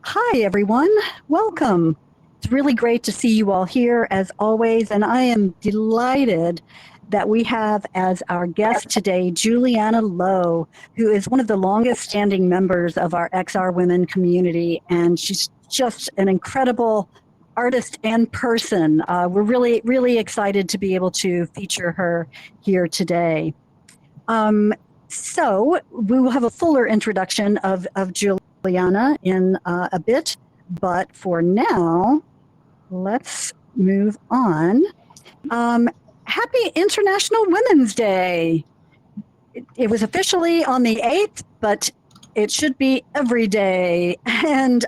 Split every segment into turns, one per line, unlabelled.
Hi, everyone. Welcome. It's really great to see you all here as always, and I am delighted that we have as our guest today Juliana Loh, who is one of the longest standing members of our XR Women community, and she's just an incredible artist and person. We're really, really excited to be able to feature her here today. So we will have a fuller introduction of Juliana in a bit, but for now, let's move on. Happy International Women's Day. It was officially on the 8th, but it should be every day. And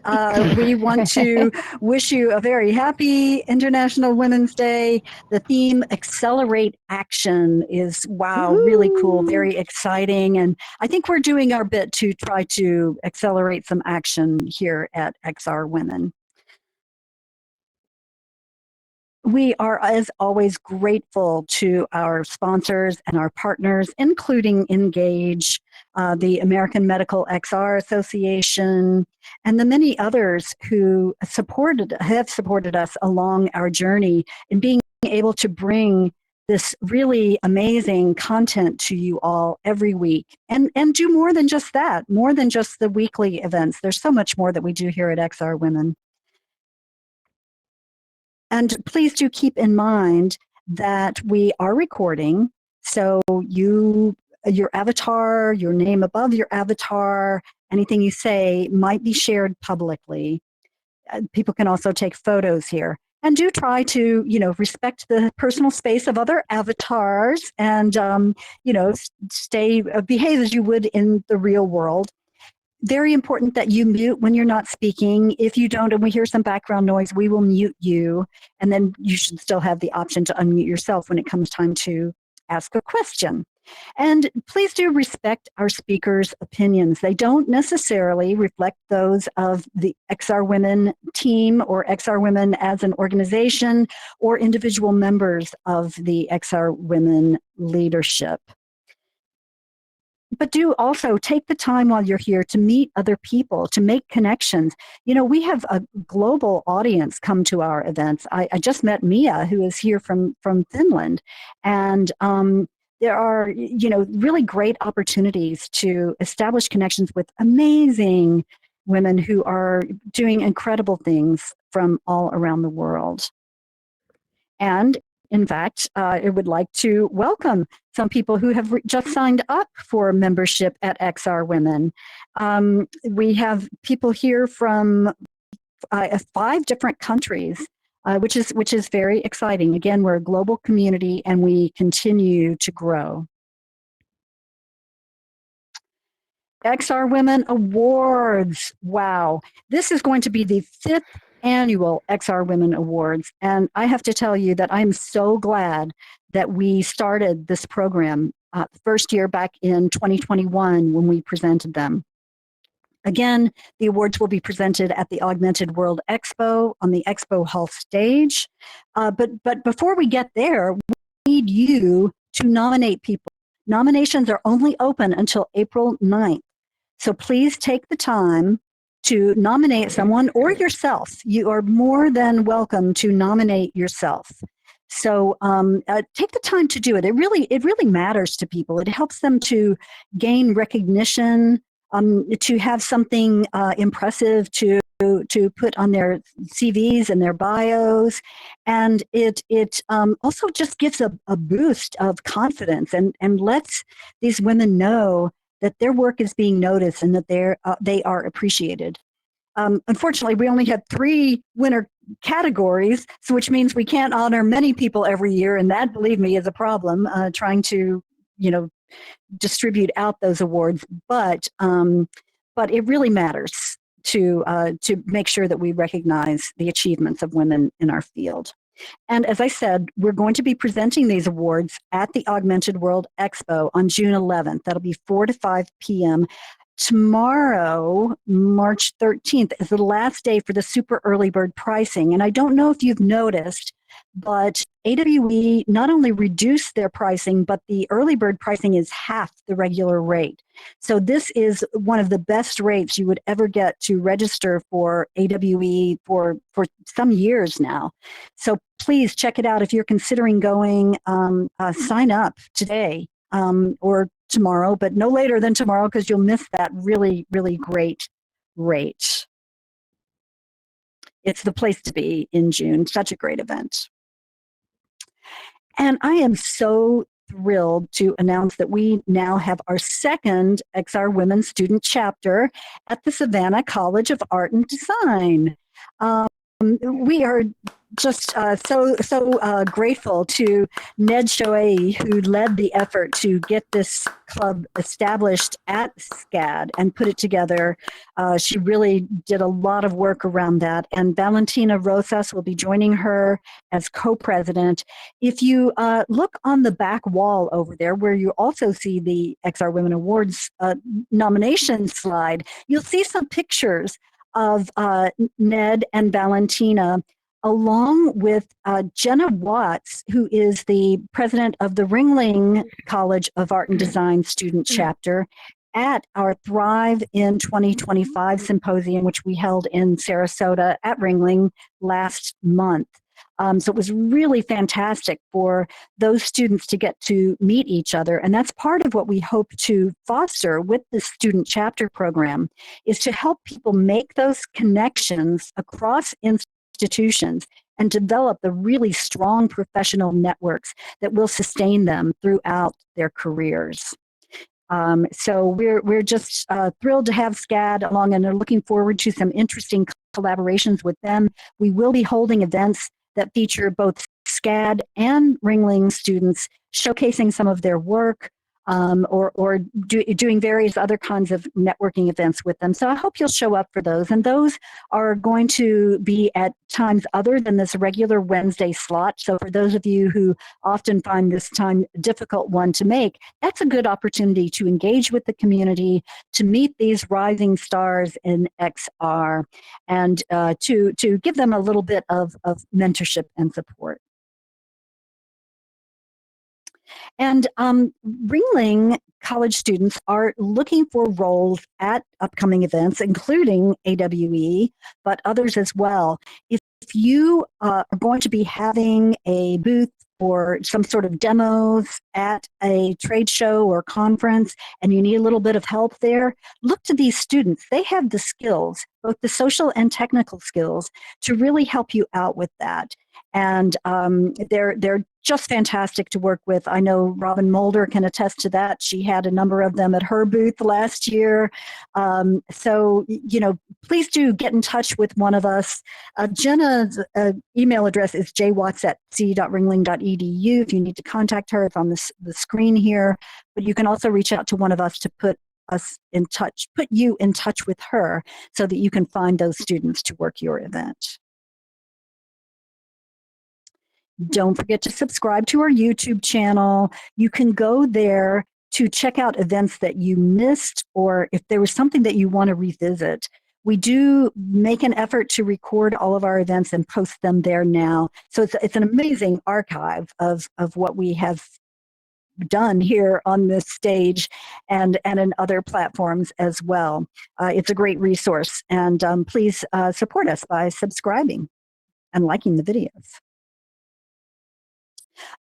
we want to wish you a very happy International Women's Day. The theme, Accelerate Action, is, wow, really cool, very exciting. And I think we're doing our bit to try to accelerate some action here at XR Women. We are, as always, grateful to our sponsors and our partners, including Engage, the American Medical XR Association, and the many others who have supported us along our journey in being able to bring this really amazing content to you all every week, and do more than just that, more than just the weekly events. There's so much more that we do here at XR Women. And please do keep in mind that we are recording, so your avatar, your name above your avatar, anything you say might be shared publicly. People can also take photos here. And do try to, respect the personal space of other avatars and, behave as you would in the real world. Very important that you mute when you're not speaking. If you don't and we hear some background noise, we will mute you. And then you should still have the option to unmute yourself when it comes time to ask a question. And please do respect our speakers' opinions. They don't necessarily reflect those of the XR Women team or XR Women as an organization or individual members of the XR Women leadership. But do also take the time while you're here to meet other people, to make connections. We have a global audience come to our events. I just met Mia, who is here from Finland. And there are, really great opportunities to establish connections with amazing women who are doing incredible things from all around the world. And in fact, I would like to welcome some people who have just signed up for membership at XR Women. We have people here from 5 different countries, which is very exciting. Again, we're a global community and we continue to grow. XR Women Awards. Wow. This is going to be the 5th annual XR Women Awards. And I have to tell you that I'm so glad that we started this program the first year back in 2021 when we presented them. Again, the awards will be presented at the Augmented World Expo on the Expo Hall stage. But before we get there, we need you to nominate people. Nominations are only open until April 9th. So please take the time to nominate someone or yourself. You are more than welcome to nominate yourself. So take the time to do it. It really matters to people. It helps them to gain recognition, to have something impressive to put on their CVs and their bios, and it also just gives a boost of confidence and lets these women know that their work is being noticed and that they are appreciated. Unfortunately, we only have 3 winner categories, so which means we can't honor many people every year, and that, believe me, is a problem. Trying to, distribute out those awards, but it really matters to make sure that we recognize the achievements of women in our field. And as I said, we're going to be presenting these awards at the Augmented World Expo on June 11th. That'll be 4 to 5 p.m. Tomorrow, March 13th, is the last day for the super early bird pricing. And I don't know if you've noticed, but AWE not only reduced their pricing, but the early bird pricing is half the regular rate. So this is one of the best rates you would ever get to register for AWE for some years now. So please check it out. If you're considering going, sign up today or tomorrow, but no later than tomorrow because you'll miss that really, really great rate. It's the place to be in June. Such a great event. And I am so thrilled to announce that we now have our second XR Women student chapter at the Savannah College of Art and Design. We are just so grateful to Ned Shoei, who led the effort to get this club established at SCAD and put it together. She really did a lot of work around that. And Valentina Rosas will be joining her as co-president. If you look on the back wall over there, where you also see the XR Women Awards nomination slide, you'll see some pictures of Ned and Valentina, along with Jenna Watts, who is the president of the Ringling College of Art and Design student chapter, at our Thrive in 2025 symposium, which we held in Sarasota at Ringling last month. So it was really fantastic for those students to get to meet each other. And that's part of what we hope to foster with the student chapter program, is to help people make those connections across institutions and develop the really strong professional networks that will sustain them throughout their careers. So we're just thrilled to have SCAD along and are looking forward to some interesting collaborations with them. We will be holding events that feature both SCAD and Ringling students showcasing some of their work, or doing various other kinds of networking events with them. So I hope you'll show up for those. And those are going to be at times other than this regular Wednesday slot. So for those of you who often find this time a difficult one to make, that's a good opportunity to engage with the community, to meet these rising stars in XR, and to give them a little bit of mentorship and support. And Ringling college students are looking for roles at upcoming events, including AWE, but others as well. If you are going to be having a booth or some sort of demos at a trade show or conference, and you need a little bit of help there, look to these students. They have the skills, both the social and technical skills, to really help you out with that. And they're just fantastic to work with. I know Robin Mulder can attest to that. She had a number of them at her booth last year. So, please do get in touch with one of us. Jenna's email address is jwatts@c.ringling.edu. If you need to contact her, it's on the screen here. But you can also reach out to one of us to put you in touch with her so that you can find those students to work your event. Don't forget to subscribe to our YouTube channel. You can go there to check out events that you missed, or if there was something that you want to revisit. We do make an effort to record all of our events and post them there now. So it's an amazing archive of what we have done here on this stage and in other platforms as well. It's a great resource, and please support us by subscribing and liking the videos.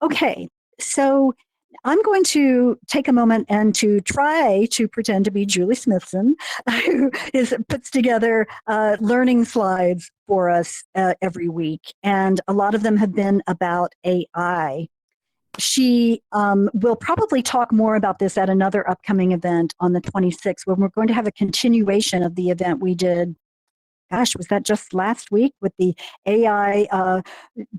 Okay, so I'm going to take a moment and to try to pretend to be Julie Smithson, who puts together learning slides for us every week. And a lot of them have been about AI. She will probably talk more about this at another upcoming event on the 26th, when we're going to have a continuation of the event we did. Gosh, was that just last week with the AI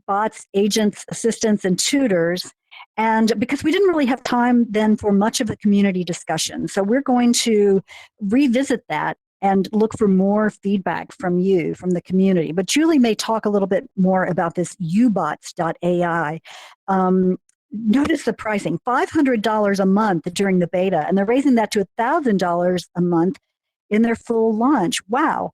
bots, agents, assistants, and tutors? And because we didn't really have time then for much of the community discussion. So we're going to revisit that and look for more feedback from you, from the community. But Julie may talk a little bit more about this ubots.ai. Notice the pricing, $500 a month during the beta, and they're raising that to $1,000 a month in their full launch. Wow.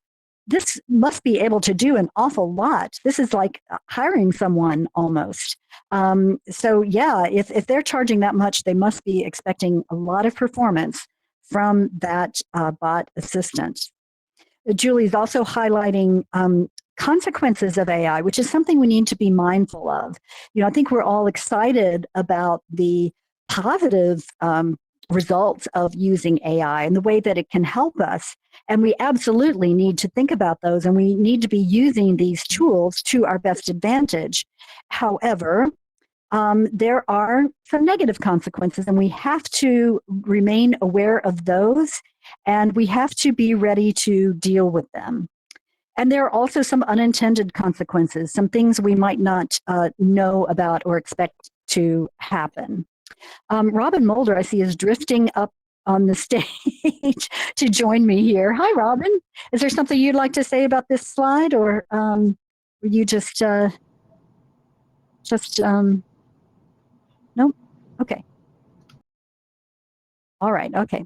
this must be able to do an awful lot. This is like hiring someone almost. So yeah, if they're charging that much, they must be expecting a lot of performance from that bot assistant. Julie's also highlighting consequences of AI, which is something we need to be mindful of. I think we're all excited about the positive results of using AI and the way that it can help us. And we absolutely need to think about those, and we need to be using these tools to our best advantage. However, there are some negative consequences, and we have to remain aware of those, and we have to be ready to deal with them. And there are also some unintended consequences, some things we might not know about or expect to happen. Robin Mulder, I see, is drifting up on the stage to join me here. Hi, Robin. Is there something you'd like to say about this slide, or were you just nope? Okay. All right. Okay.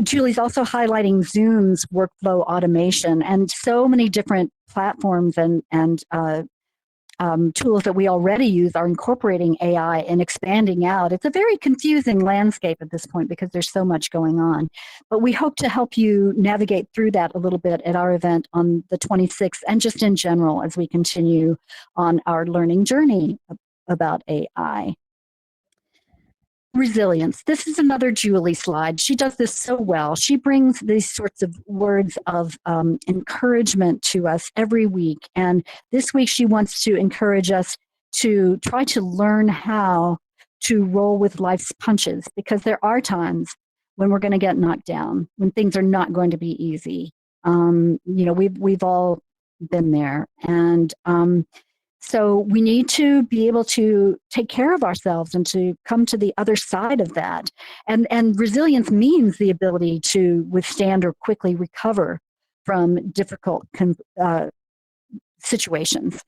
Julie's also highlighting Zoom's workflow automation, and so many different platforms and tools that we already use are incorporating AI and expanding out. It's a very confusing landscape at this point because there's so much going on. But we hope to help you navigate through that a little bit at our event on the 26th, and just in general as we continue on our learning journey about AI. Resilience. This is another Julie slide. She does this so well. She brings these sorts of words of encouragement to us every week. And this week she wants to encourage us to try to learn how to roll with life's punches, because there are times when we're going to get knocked down, when things are not going to be easy. We've all been there. And so we need to be able to take care of ourselves and to come to the other side of that. And resilience means the ability to withstand or quickly recover from difficult situations.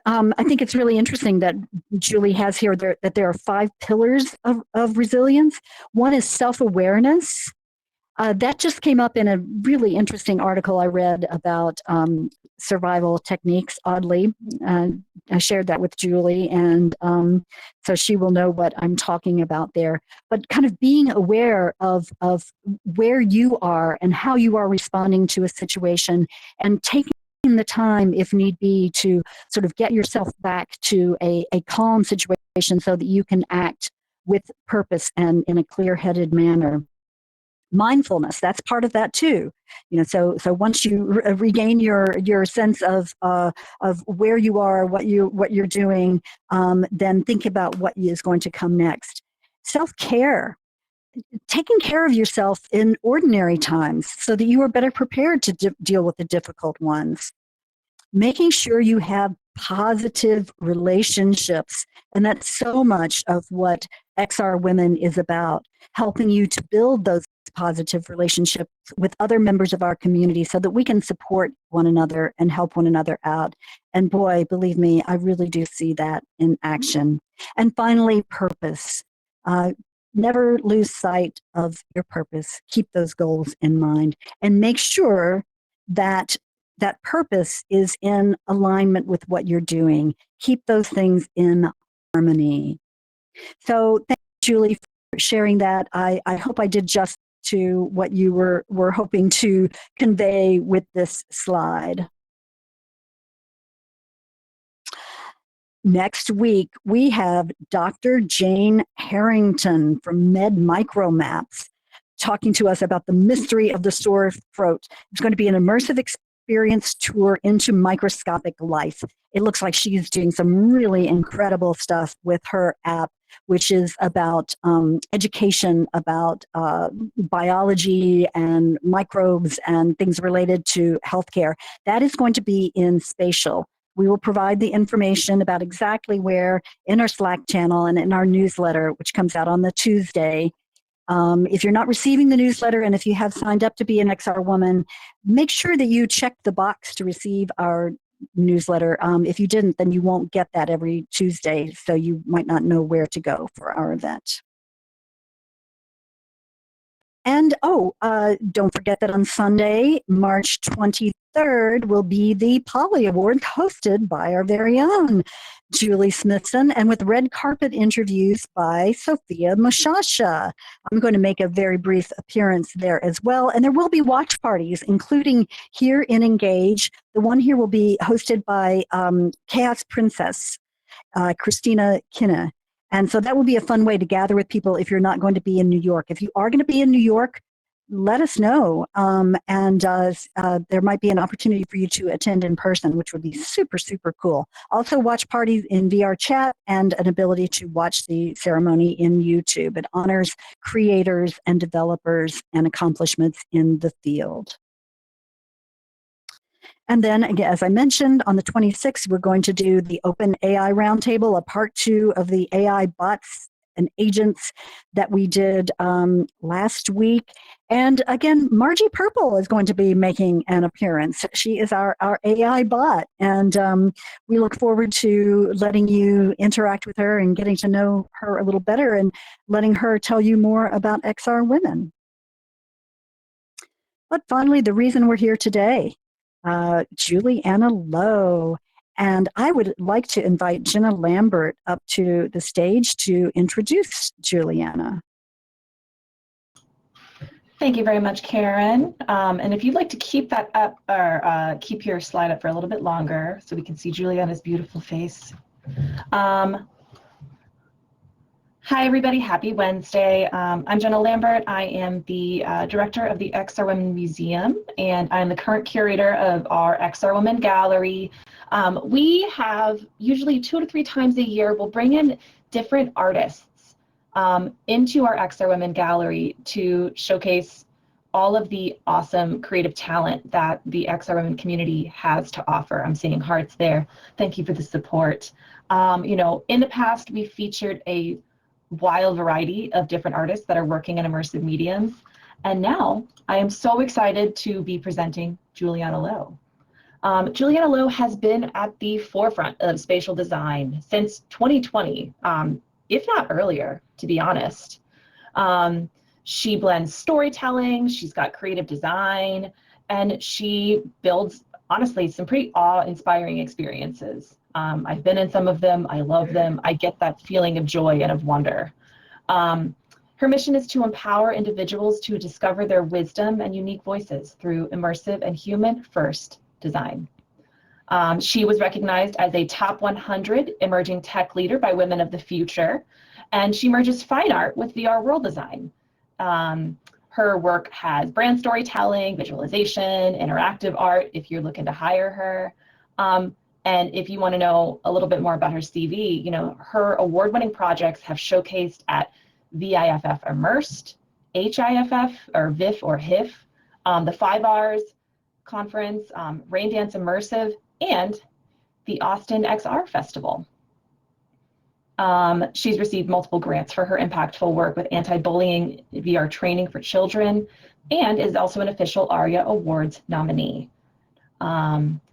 I think it's really interesting that Julie has here that there are 5 pillars of resilience. One is self-awareness. That just came up in a really interesting article I read about survival techniques, oddly. I shared that with Julie, and so she will know what I'm talking about there. But kind of being aware of where you are and how you are responding to a situation, and taking the time, if need be, to sort of get yourself back to a calm situation so that you can act with purpose and in a clear-headed manner. Mindfulness, that's part of that too. So once you regain your sense of where you are, what you're doing, then think about what is going to come next. Self-care, taking care of yourself in ordinary times so that you are better prepared to deal with the difficult ones. Making sure you have positive relationships, and that's so much of what XR Women is about, helping you to build those positive relationships with other members of our community so that we can support one another and help one another out. And boy, believe me, I really do see that in action. And finally, purpose. Never lose sight of your purpose. Keep those goals in mind, and make sure that that purpose is in alignment with what you're doing. Keep those things in harmony. So thank you, Julie, for sharing that. I hope I did justice to what you were hoping to convey with this slide. Next week, we have Dr. Jane Harrington from Med Micromaps talking to us about the mystery of the sore throat. It's going to be an immersive experience tour into microscopic life. It looks like she's doing some really incredible stuff with her app, which is about education about biology and microbes and things related to healthcare. That is going to be in Spatial. We will provide the information about exactly where in our Slack channel and in our newsletter, which comes out on the Tuesday. If you're not receiving the newsletter, and if you have signed up to be an XR Woman, make sure that you check the box to receive our newsletter. If you didn't, then you won't get that every Tuesday, so you might not know where to go for our event. And don't forget that on Sunday, March 23rd, will be the Polly Awards hosted by our very own Julie Smithson and with red carpet interviews by Sophia Mushasha. I'm going to make a very brief appearance there as well. And there will be watch parties, including here in Engage. The one here will be hosted by Chaos Princess, Christina Kinna. And so that will be a fun way to gather with people if you're not going to be in New York. If you are going to be in New York, let us know. There might be an opportunity for you to attend in person, which would be super, super cool. Also, watch parties in VR chat and an ability to watch the ceremony in YouTube. It honors creators and developers and accomplishments in the field. And then, again, as I mentioned, on the 26th, we're going to do the Open AI Roundtable, a part 2 of the AI bots and agents that we did last week. And again, Margie Purple is going to be making an appearance. She is our AI bot. And we look forward to letting you interact with her and getting to know her a little better and letting her tell you more about XR Women. But finally, the reason we're here today. Juliana Loh. And I would like to invite Jenna Lambert up to the stage to introduce Juliana.
Thank you very much, Karen. And if you'd like to keep that up or keep your slide up for a little bit longer so we can see Juliana's beautiful face. Hi, everybody. Happy Wednesday. I'm Jenna Lambert. I am the director of the XR Women Museum, and I'm the current curator of our XR Women Gallery. We have usually 2 to 3 times a year, we'll bring in different artists into our XR Women Gallery to showcase all of the awesome creative talent that the XR Women community has to offer. I'm seeing hearts there. Thank you for the support. You know, in the past, we featured a wild variety of different artists that are working in immersive mediums. And now I am so excited to be presenting Juliana Loh. Juliana Loh has been at the forefront of spatial design since 2020, if not earlier, to be honest. She blends storytelling, she's got creative design, and she builds, honestly, some pretty awe-inspiring experiences. I've been in some of them, I love them, I get that feeling of joy and of wonder. Her mission is to empower individuals to discover their wisdom and unique voices through immersive and human-first design. She was recognized as a top 100 emerging tech leader by Women of the Future, and she merges fine art with VR world design. Her work has brand storytelling, visualization, interactive art, if you're looking to hire her. And if you want to know a little bit more about her CV, you know, her award-winning projects have showcased at VIFF Immersed, HIFF, or VIF or HIF, the 5Rs conference, Rain Dance Immersive, and the Austin XR Festival. She's received multiple grants for her impactful work with anti-bullying VR training for children, and is also an official ARIA Awards nominee.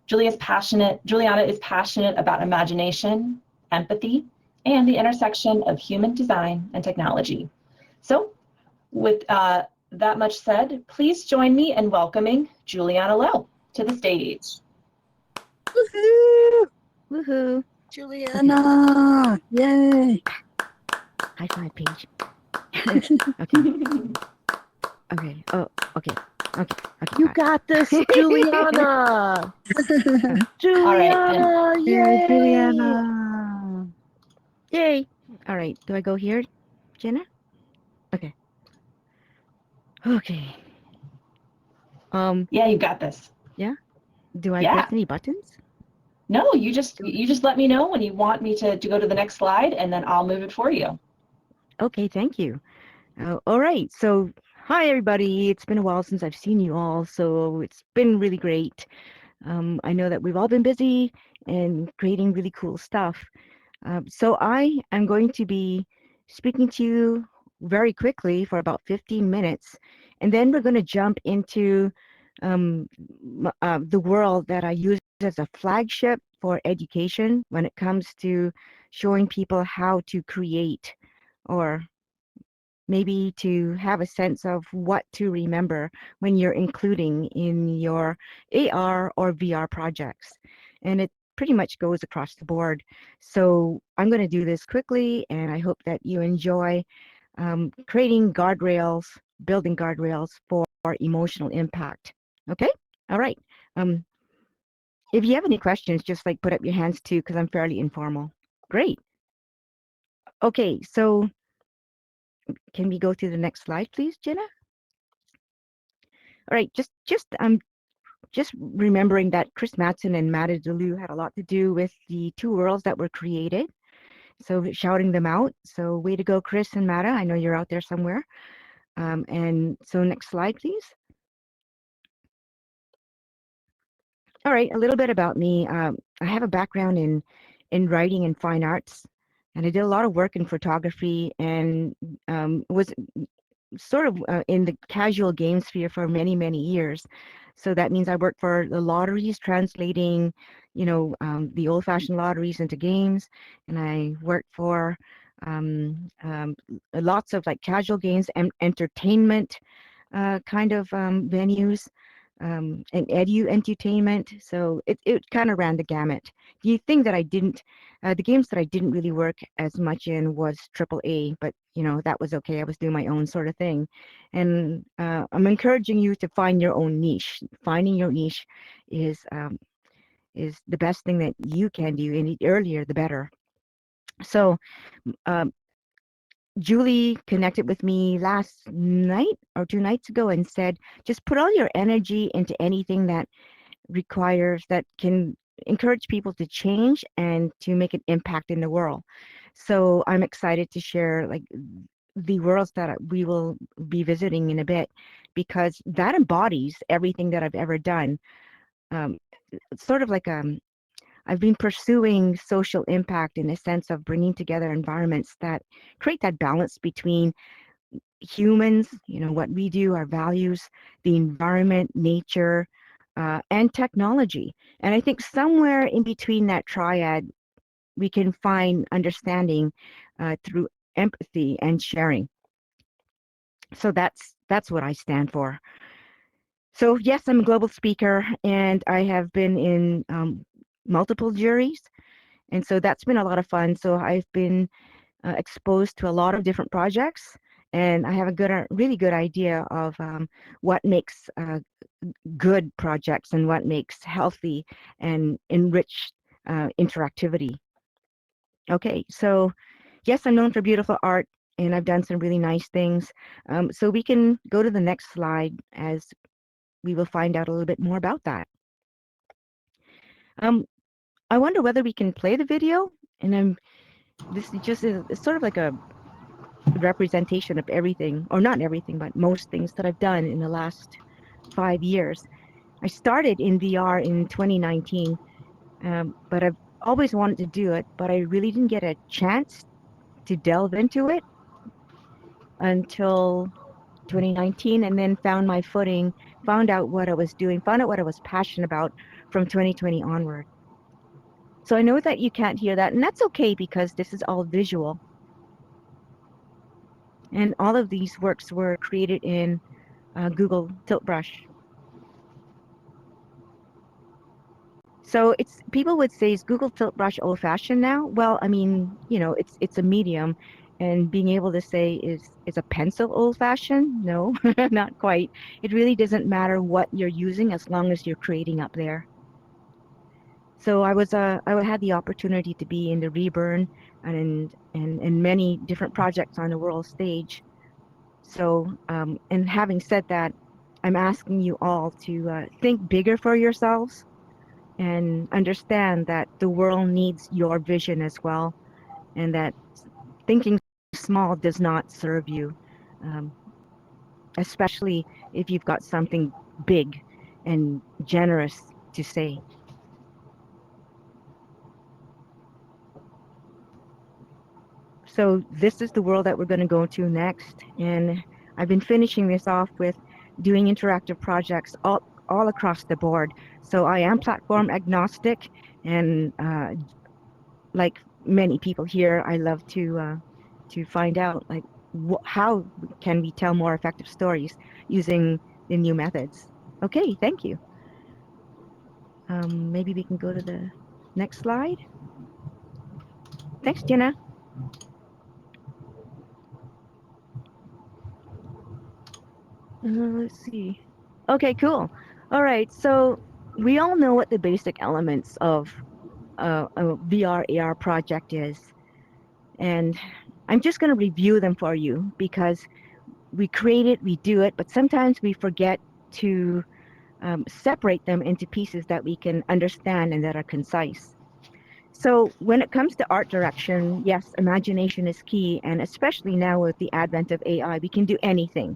Juliana is passionate about imagination, empathy, and the intersection of human design and technology. So with that much said, please join me in welcoming Juliana Loh to the stage.
Woohoo!
Woohoo!
Juliana! Yay!
High five, Paige. Okay. Okay. Oh, okay. Okay.
You got this, Juliana! Juliana!
Right,
Yay, Juliana! Yay! All right. Do I go here, Jenna? Okay. Okay.
Yeah, you got this.
Yeah. Do I press any buttons?
No, you just let me know when you want me to go to the next slide, and then I'll move it for you.
Okay. Thank you. All right. So, hi everybody. It's been a while since I've seen you all, so it's been really great. I know that we've all been busy and creating really cool stuff. So I am going to be speaking to you very quickly for about 15 minutes, and then we're going to jump into the world that I use as a flagship for education when it comes to showing people how to create or maybe to have a sense of what to remember when you're including in your AR or VR projects. And it pretty much goes across the board. So I'm going to do this quickly, and I hope that you enjoy creating guardrails, building guardrails for emotional impact. Okay? All right. Um, if you have any questions, just like put up your hands too, because I'm fairly informal. Great. Okay, so can we go to the next slide, please, Jenna? All right, just remembering that Chris Mattson and Mata Delu had a lot to do with the two worlds that were created. So shouting them out. So way to go, Chris and Mata. I know you're out there somewhere. And so next slide, please. All right, a little bit about me. I have a background in writing and fine arts, and I did a lot of work in photography and was sort of in the casual game sphere for many, many years. So that means I worked for the lotteries, translating, the old-fashioned lotteries into games, and I worked for lots of like casual games and entertainment kind of venues and edu entertainment. So it kind of ran the gamut. The thing that I didn't, the games that I didn't really work as much in was AAA, but that was okay. I was doing my own sort of thing, and I'm encouraging you to find your own niche. Finding your niche is the best thing that you can do, and the earlier the better. So um, Julie connected with me last night or 2 nights ago and said, just put all your energy into anything that that can encourage people to change and to make an impact in the world. So I'm excited to share like the worlds that we will be visiting in a bit, because that embodies everything that I've ever done. It's sort of like I've been pursuing social impact in a sense of bringing together environments that create that balance between humans, what we do, our values, the environment, nature, and technology. And I think somewhere in between that triad, we can find understanding through empathy and sharing. So that's what I stand for. So yes, I'm a global speaker, and I have been in multiple juries, and so that's been a lot of fun. So I've been exposed to a lot of different projects, and I have a really good idea of what makes good projects and what makes healthy and enriched interactivity. Okay, so yes, I'm known for beautiful art, and I've done some really nice things. So we can go to the next slide as we will find out a little bit more about that. I wonder whether we can play the video, and this is just it's sort of like a representation of everything, or not everything, but most things that I've done in the last 5 years. I started in VR in 2019, but I've always wanted to do it, but I really didn't get a chance to delve into it until 2019, and then found my footing, found out what I was doing, found out what I was passionate about from 2020 onward. So I know that you can't hear that, and that's okay because this is all visual. And all of these works were created in Google Tilt Brush. So people would say, is Google Tilt Brush old-fashioned now? Well, I mean, it's a medium, and being able to say is a pencil old-fashioned? No, not quite. It really doesn't matter what you're using as long as you're creating up there. So I had the opportunity to be in the Reburn and in many different projects on the world stage. So, and having said that, I'm asking you all to think bigger for yourselves and understand that the world needs your vision as well, and that thinking small does not serve you, um, especially if you've got something big and generous to say. So this is the world that we're going to go to next, and I've been finishing this off with doing interactive projects all across the board. So I am platform agnostic, and like many people here, I love to find out like how can we tell more effective stories using the new methods. Okay, thank you. Maybe we can go to the next slide. Thanks, Jenna. Let's see. Okay, cool. All right, so we all know what the basic elements of a VR AR project is, and I'm just going to review them for you because we create it, we do it, but sometimes we forget to separate them into pieces that we can understand and that are concise. So when it comes to art direction, yes, imagination is key, and especially now with the advent of AI, we can do anything.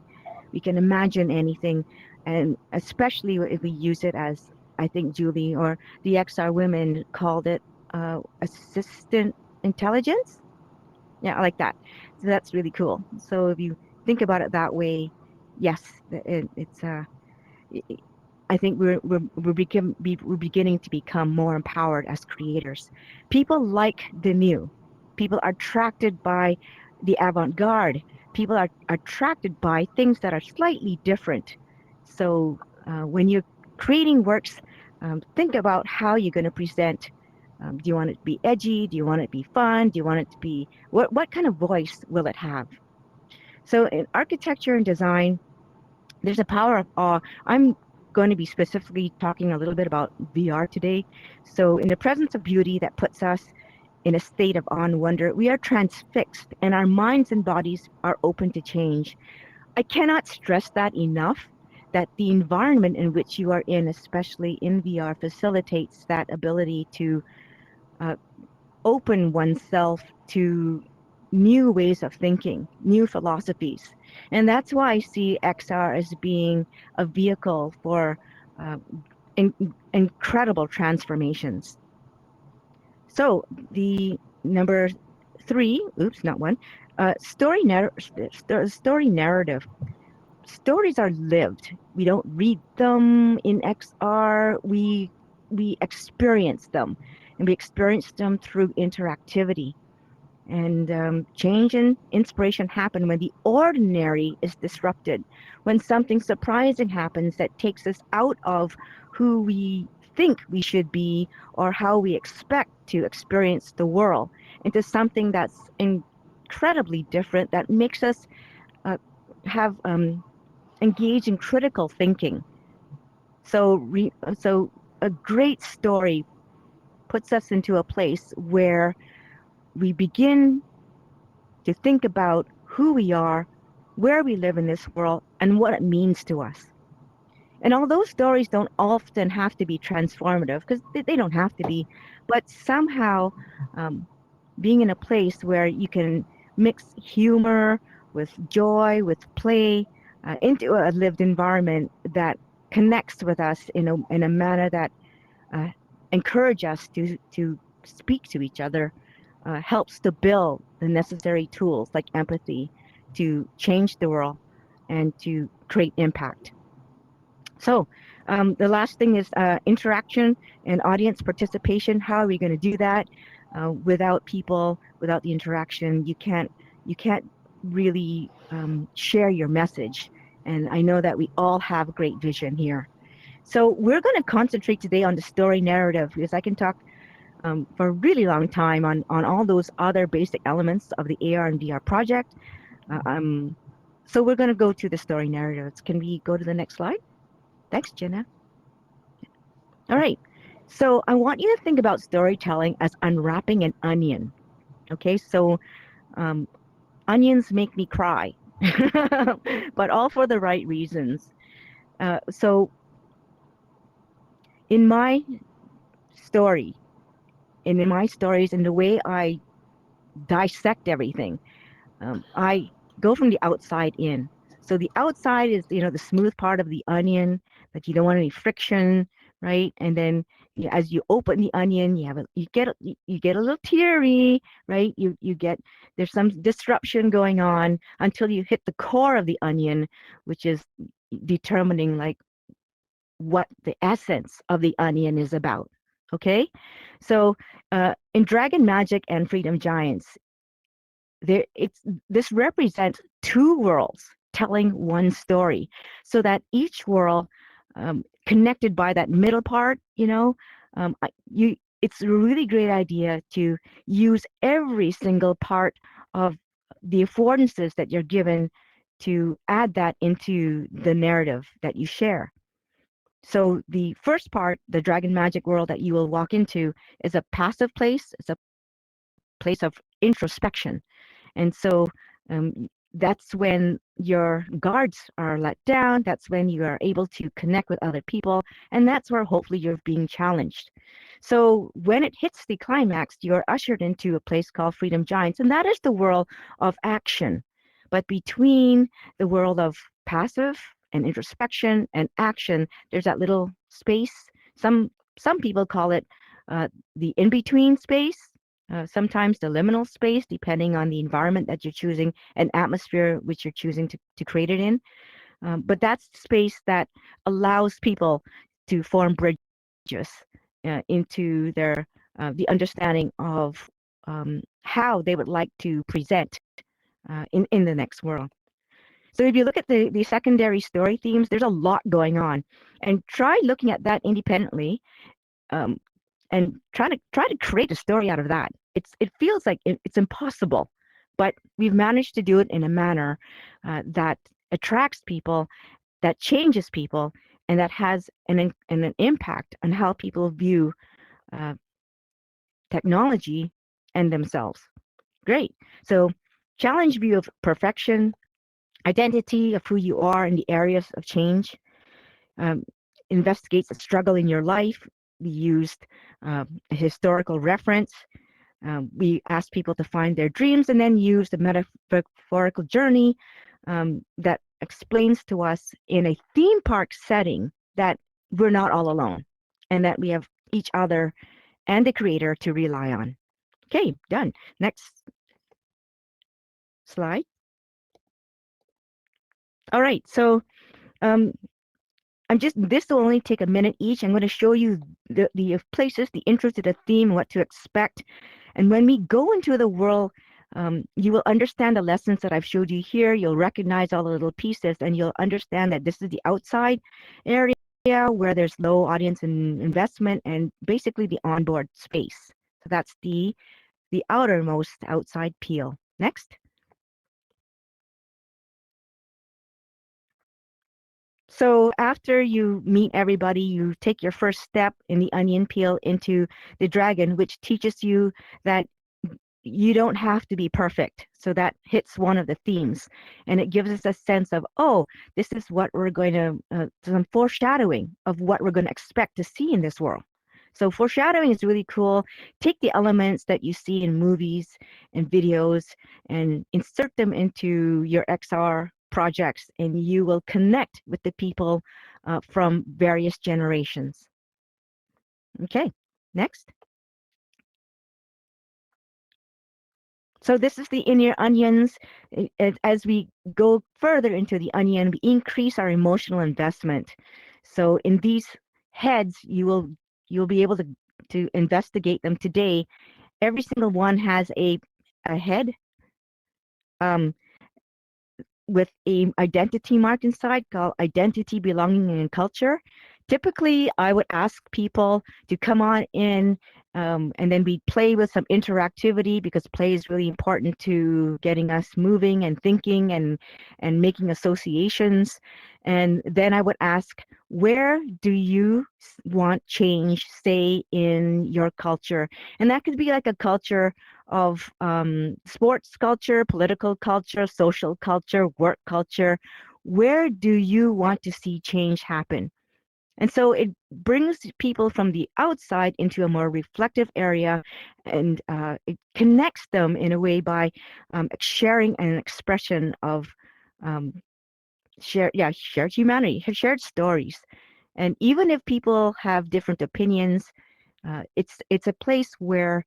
We can imagine anything, and especially if we use it as, I think Julie or the XR women called it, assistant intelligence. Yeah, I like that. So that's really cool. So if you think about it that way, yes, it's I think we're beginning to become more empowered as creators. People like the new. People are attracted by the avant-garde. People are attracted by things that are slightly different. So when you're creating works, think about how you're going to present. Do you want it to be edgy? Do you want it to be fun? Do you want it to be what kind of voice will it have? So in architecture and design, there's a power of awe. I'm going to be specifically talking a little bit about VR today. So, in the presence of beauty that puts us in a state of awe and wonder, we are transfixed and our minds and bodies are open to change. I cannot stress that enough. That the environment in which you are in, especially in VR, facilitates that ability to uh, open oneself to new ways of thinking, new philosophies. And that's why I see XR as being a vehicle for uh, incredible transformations. So the number three, oops, not one, story narrative. Stories are lived. We don't read them in XR. We experience them, and we experience them through interactivity. And change and inspiration happen when the ordinary is disrupted, when something surprising happens that takes us out of who we think we should be or how we expect to experience the world into something that's incredibly different that makes us uh, have engage in critical thinking. So a great story puts us into a place where we begin to think about who we are, where we live in this world, and what it means to us. And although stories don't often have to be transformative, because they don't have to be, but somehow um, being in a place where you can mix humor with joy, with play, into a lived environment that connects with us in a manner that uh, encourage us to speak to each other, helps to build the necessary tools like empathy to change the world and to create impact. So the last thing is interaction and audience participation. How are we going to do that? Without people, without the interaction, you can't really share your message. And I know that we all have great vision here. So we're going to concentrate today on the story narrative because I can talk for a really long time on all those other basic elements of the AR and VR project. So we're going to go to the story narratives. Can we go to the next slide? Thanks, Jenna. All right. So I want you to think about storytelling as unwrapping an onion. Okay. So um, onions make me cry, but all for the right reasons. So in my story, and in my stories, and the way I dissect everything, I go from the outside in. So the outside is, the smooth part of the onion, but you don't want any friction, right? And then as you open the onion, you get a little teary, right? You get there's some disruption going on until you hit the core of the onion, which is determining like what the essence of the onion is about. Okay, so in Dragon Magic and Freedom Giants, this represents two worlds telling one story, so that each world, connected by that middle part, it's a really great idea to use every single part of the affordances that you're given to add that into the narrative that you share. So the first part, the Dragon Magic world that you will walk into, is a passive place. It's a place of introspection. And so that's when your guards are let down. That's when you are able to connect with other people. And that's where hopefully you're being challenged. So when it hits the climax, you're ushered into a place called Freedom Giants. And that is the world of action. But between the world of passive and introspection and action, there's that little space. Some people call it the in-between space. Sometimes the liminal space, depending on the environment that you're choosing, and atmosphere which you're choosing to create it in. But that's the space that allows people to form bridges into their the understanding of how they would like to present in the next world. So if you look at the secondary story themes, there's a lot going on, and try looking at that independently. And try to create a story out of that. It feels like it's impossible, but we've managed to do it in a manner that attracts people, that changes people, and that has an impact on how people view technology and themselves. Great. So challenge view of perfection, identity of who you are in the areas of change, investigates a struggle in your life. We used a historical reference. We asked people to find their dreams and then use the metaphorical journey that explains to us in a theme park setting that we're not all alone and that we have each other and the creator to rely on. Okay, done. Next slide. All right, so this will only take a minute each. I'm going to show you the places, the intro to the theme, what to expect. And when we go into the world, you will understand the lessons that I've showed you here. You'll recognize all the little pieces, and you'll understand that this is the outside area where there's low audience and investment, and basically the onboard space. So that's the outermost outside peel. Next. So after you meet everybody, you take your first step in the onion peel into the dragon, which teaches you that you don't have to be perfect. So that hits one of the themes, and it gives us a sense of, oh, this is what we're going to, some foreshadowing of what we're going to expect to see in this world. So foreshadowing is really cool. Take the elements that you see in movies and videos and insert them into your XR projects, and you will connect with the people from various generations. Okay, next. So this is the inner onions. As we go further into the onion, we increase our emotional investment. So in these heads, you'll be able to investigate them today. Every single one has a head with a identity mark inside called identity, belonging, and culture. Typically, I would ask people to come on in, and then we play with some interactivity, because play is really important to getting us moving and thinking and making associations. And then I would ask, where do you want change, say, in your culture? And that could be like a culture of sports culture, political culture, social culture, work culture. Where do you want to see change happen? And so it brings people from the outside into a more reflective area, and it connects them in a way by sharing an expression of shared humanity, shared stories. And even if people have different opinions, it's a place where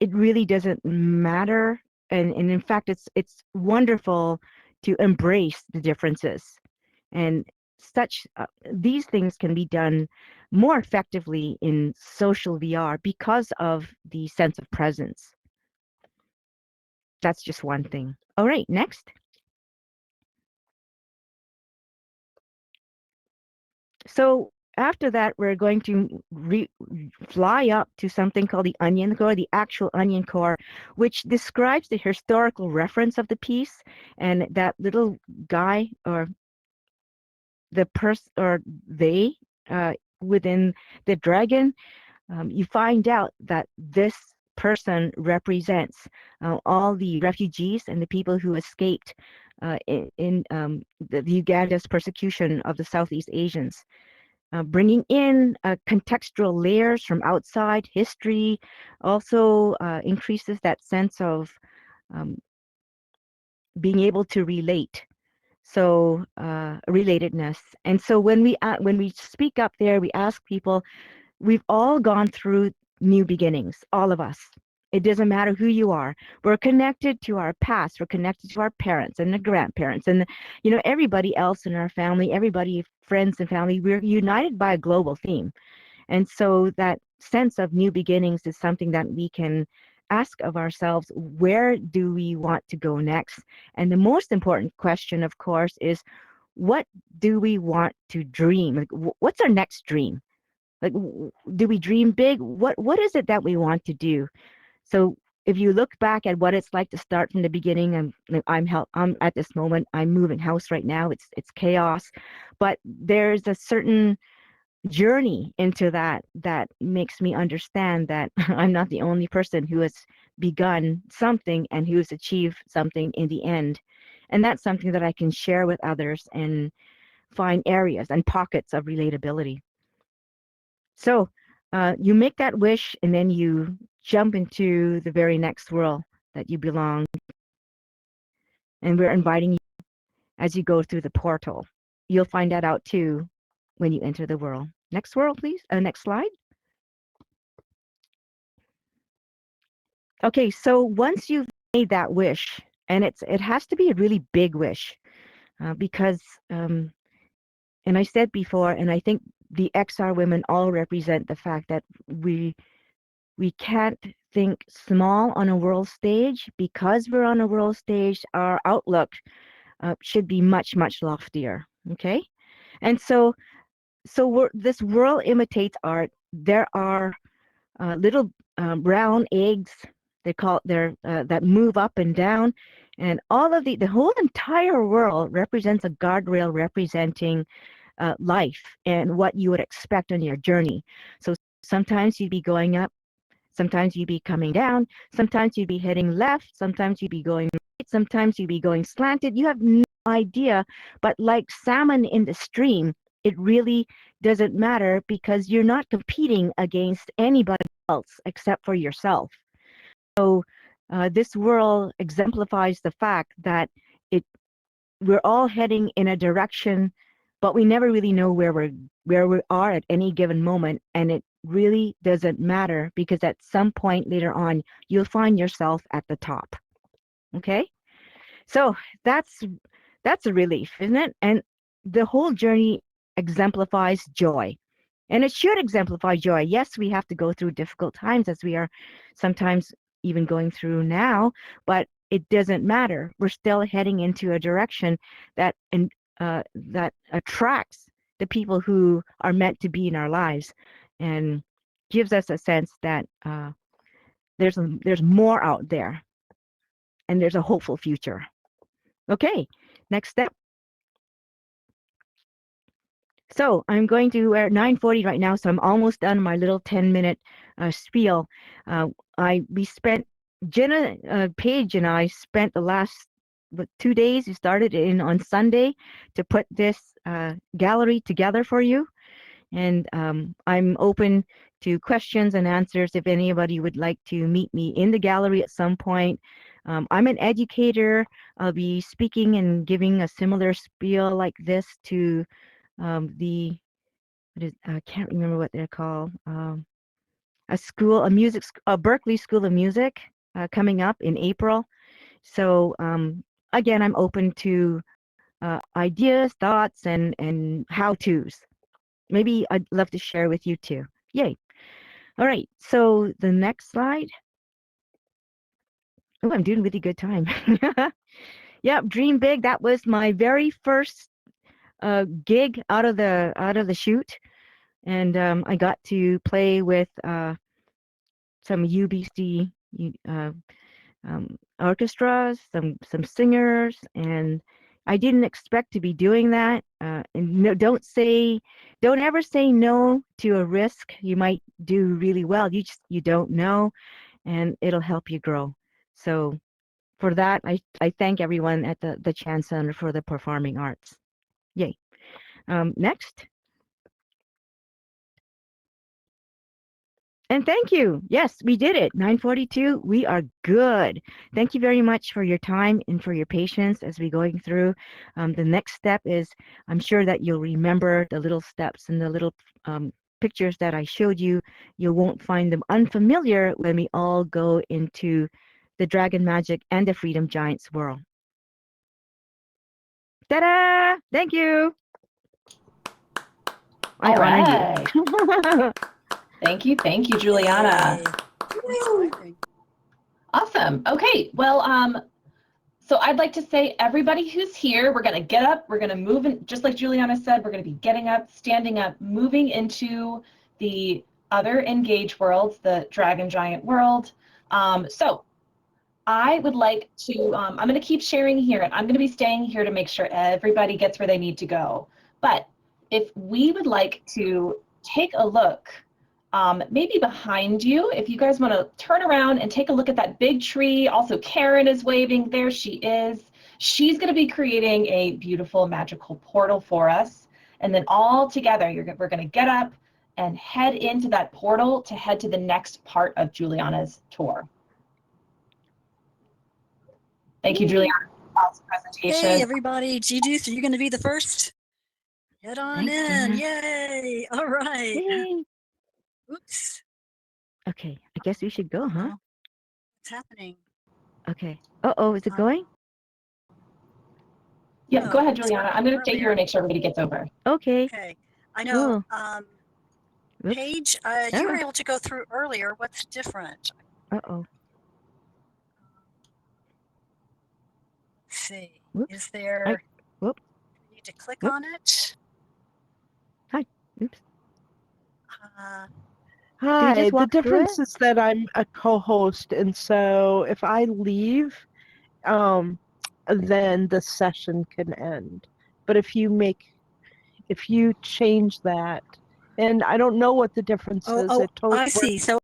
it really doesn't matter, and in fact, it's wonderful to embrace the differences. And these things can be done more effectively in social VR because of the sense of presence. that's just one thing. All right, next. So after that, we're going to fly up to something called the onion core, the actual onion core, which describes the historical reference of the piece. And that little guy or the person or they within the dragon, you find out that this person represents all the refugees and the people who escaped in the Uganda's persecution of the Southeast Asians. Bringing in contextual layers from outside history also increases that sense of um, being able to relate. So relatedness. And so when we speak up there, we ask people. We've all gone through new beginnings, all of us. It doesn't matter who you are. We're connected to our past. We're connected to our parents and the grandparents and everybody else in our family, everybody, friends and family. We're united by a global theme. And so that sense of new beginnings is something that we can ask of ourselves, where do we want to go next? And the most important question, of course, is what do we want to dream? Like, what's our next dream? Like, do we dream big? What is it that we want to do? So if you look back at what it's like to start from the beginning, I'm at this moment, I'm moving house right now. It's chaos, but there's a certain journey into that makes me understand that I'm not the only person who has begun something and who has achieved something in the end. And that's something that I can share with others and find areas and pockets of relatability. So you make that wish and then you jump into the very next world that you belong. And we're inviting you as you go through the portal. You'll find that out too when you enter the world. Next world, please. Next slide. Okay, so once you've made that wish, and it has to be a really big wish because, and I said before, and I think the XR women all represent the fact that we can't think small on a world stage. Because we're on a world stage, our outlook should be much, much loftier. Okay, and so this world imitates art. There are little brown eggs. They're that move up and down, and all of the whole entire world represents a guardrail representing life and what you would expect on your journey. So sometimes you'd be going up. Sometimes you'd be coming down. Sometimes you'd be heading left. Sometimes you'd be going right. Sometimes you'd be going slanted. You have no idea. But like salmon in the stream, it really doesn't matter because you're not competing against anybody else except for yourself. So this world exemplifies the fact that it we're all heading in a direction, but we never really know where we are at any given moment, and it really doesn't matter because at some point later on you'll find yourself at the top. Okay, so that's a relief, isn't it? And the whole journey exemplifies joy, and it should exemplify joy. Yes, we have to go through difficult times as we are sometimes even going through now, but it doesn't matter. We're still heading into a direction that that attracts the people who are meant to be in our lives, and gives us a sense that there's more out there, and there's a hopeful future. Okay, next step. So I'm going to, we're at 9:40 right now, so I'm almost done my little 10-minute spiel. We spent, Jenna Page and I spent the last 2 days, we started in on Sunday to put this gallery together for you. And I'm open to questions and answers if anybody would like to meet me in the gallery at some point. I'm an educator. I'll be speaking and giving a similar spiel like this to I can't remember what they're called. A Berkeley School of Music coming up in April. So again, I'm open to ideas, thoughts, and how-tos. Maybe I'd love to share with you too. Yay. All right, so the next slide. Oh, I'm doing really good time. Yep, Dream Big. That was my very first gig out of the chute, and I got to play with some UBC orchestras, some singers, and I didn't expect to be doing that. And no, don't ever say no to a risk. You might do really well. You don't know, and it'll help you grow. So for that, I thank everyone at the Chan Center for the Performing Arts. Yay. Next. And thank you. Yes, we did it. 9:42. We are good. Thank you very much for your time and for your patience as we're going through. The next step is I'm sure that you'll remember the little steps and the little pictures that I showed you. You won't find them unfamiliar when we all go into the Dragon Magic and the Freedom Giants world. Ta-da! Thank you. I
All
honor you.
Thank you, Juliana.
Yay.
Awesome. Okay, well, so I'd like to say everybody who's here, we're gonna get up, we're gonna move in, just like Juliana said, we're gonna be getting up, standing up, moving into the other Engage worlds, the Dragon Giant world. So I would like to, I'm gonna keep sharing here, and I'm gonna be staying here to make sure everybody gets where they need to go. But if we would like to take a look, maybe behind you, if you guys want to turn around and take a look at that big tree. Also, Karen is waving. There she is. She's going to be creating a beautiful magical portal for us. And then all together, we're going to get up and head into that portal to head to the next part of Juliana's tour. Thank you, Juliana, for the presentation.
Hey, everybody. Gigi, so you're going to be the first? Head on
Thanks,
in.
Dana.
Yay. All right.
Yay.
Oops.
Okay, I guess we should go, huh?
What's happening?
Okay. Uh-oh, is it going?
Yeah,
No,
go ahead,
it's
Juliana. I'm
working
going to stay here
earlier.
and make sure everybody gets over.
Okay.
Okay. I know.
Oops.
Paige, you were able to go through earlier. What's different?
Uh-oh.
Let's see.
Whoops.
Is there?
Whoop.
You need to click
Whoop.
on it.
Hi. Oops.
Hi,
just
the
walk through
difference is that I'm a co-host, and so if I leave, then the session can end. But if you change that, and I don't know what the difference is.
Oh,
It totally
I see. So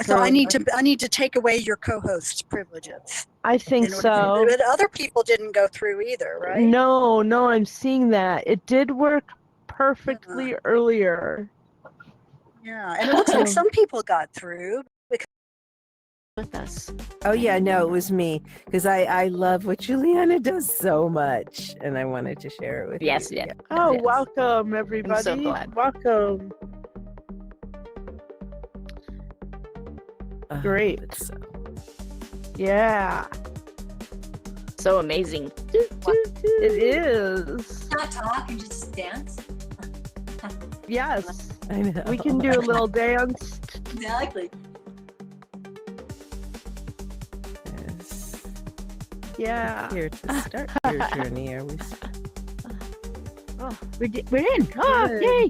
for-
I need to take away your co-host privileges.
I think so.
But other people didn't go through either, right?
No, I'm seeing that. It did work perfectly earlier.
Yeah, and it looks like some people got through with us.
Oh yeah, no, it was me because I love what Juliana does so much, and I wanted to share it with you.
Yes, yeah.
Oh,
Yes.
welcome everybody.
I'm so glad.
Welcome. Great.
It's so-
Yeah,
So amazing.
it is.
Not talk and just dance.
Yes,
I know.
we can do a little dance.
Exactly.
Yes.
Yeah.
Here to start your journey, are we?
Oh, we're in. Oh,
Good.
yay.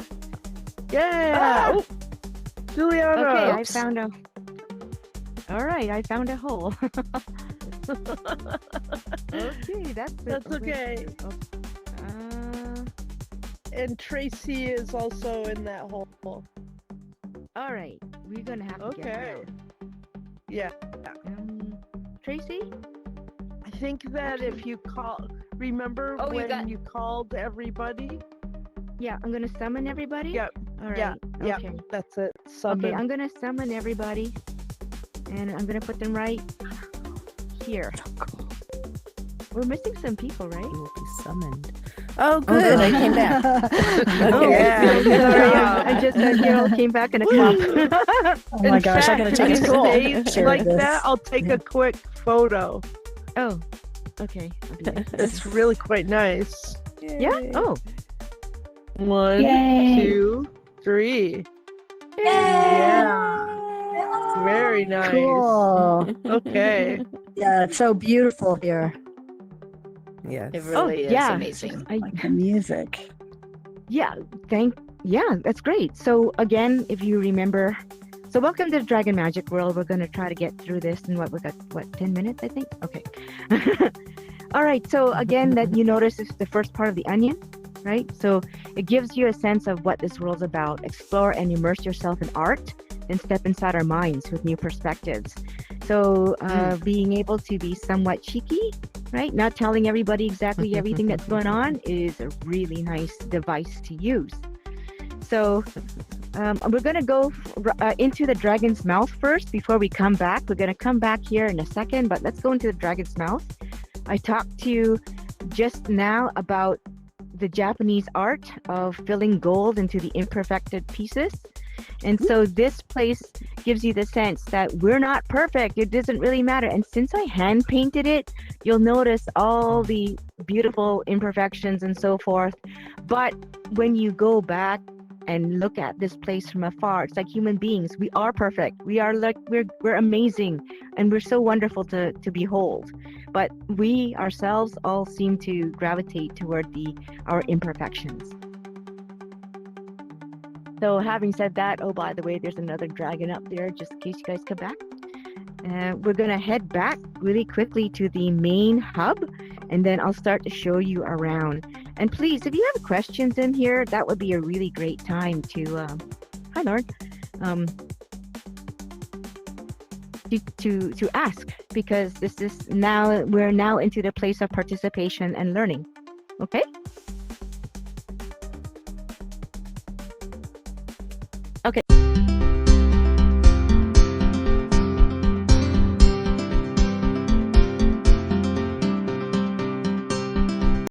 Yeah. Oh, Juliana.
Okay, I
Oops.
found a. All right, I found a hole. Okay,
That's okay. And Tracy is also in that hole.
All right, we're gonna have to get her
Okay. Yeah.
out. Tracy?
I think that if you remember
Oh,
when you called everybody?
Yeah, I'm gonna summon everybody.
Yep.
All right.
Yeah. Yeah.
Okay.
That's it. Summon.
Okay, I'm gonna summon everybody, and I'm gonna put them right here. We're missing some people, right?
You will be summoned. Oh, good. I came back.
Oh,
Okay.
yeah.
Sorry, I just Carol came back in a cup.
Oh my gosh, I gotta
If
take
you
a picture.
stay
Share
like
this.
that, I'll take a quick photo.
Oh, okay. I'll do that.
It's really quite nice.
Yeah. Oh,
1,
Yay.
2, 3.
Yeah.
Yeah. Very nice.
Cool.
Okay.
Yeah, it's so beautiful here.
Yes.
It really is
yeah.
amazing.
I,
Like the music.
yeah, that's great. So again, if you remember, so welcome to the Dragon Magic World. We're going to try to get through this in we got 10 minutes, I think. Okay. All right. So again, that you notice is the first part of the onion, right? So it gives you a sense of what this world's about. Explore and immerse yourself in art, and step inside our minds with new perspectives. So being able to be somewhat cheeky, right? Not telling everybody exactly everything that's going on is a really nice device to use. So we're going to go into the dragon's mouth first before we come back. We're going to come back here in a second, but let's go into the dragon's mouth. I talked to you just now about the Japanese art of filling gold into the imperfected pieces. And so this place gives you the sense that we're not perfect. It doesn't really matter. And since I hand painted it, you'll notice all the beautiful imperfections and so forth. But when you go back and look at this place from afar, it's like human beings. We are perfect. We are like, we're amazing. And we're so wonderful to behold. But we ourselves all seem to gravitate toward our imperfections. So having said that, oh, by the way, there's another dragon up there, just in case you guys come back. We're going to head back really quickly to the main hub, and then I'll start to show you around. And please, if you have questions in here, that would be a really great time to, hi, Lauren, to ask, because this is now, we're now into the place of participation and learning. Okay?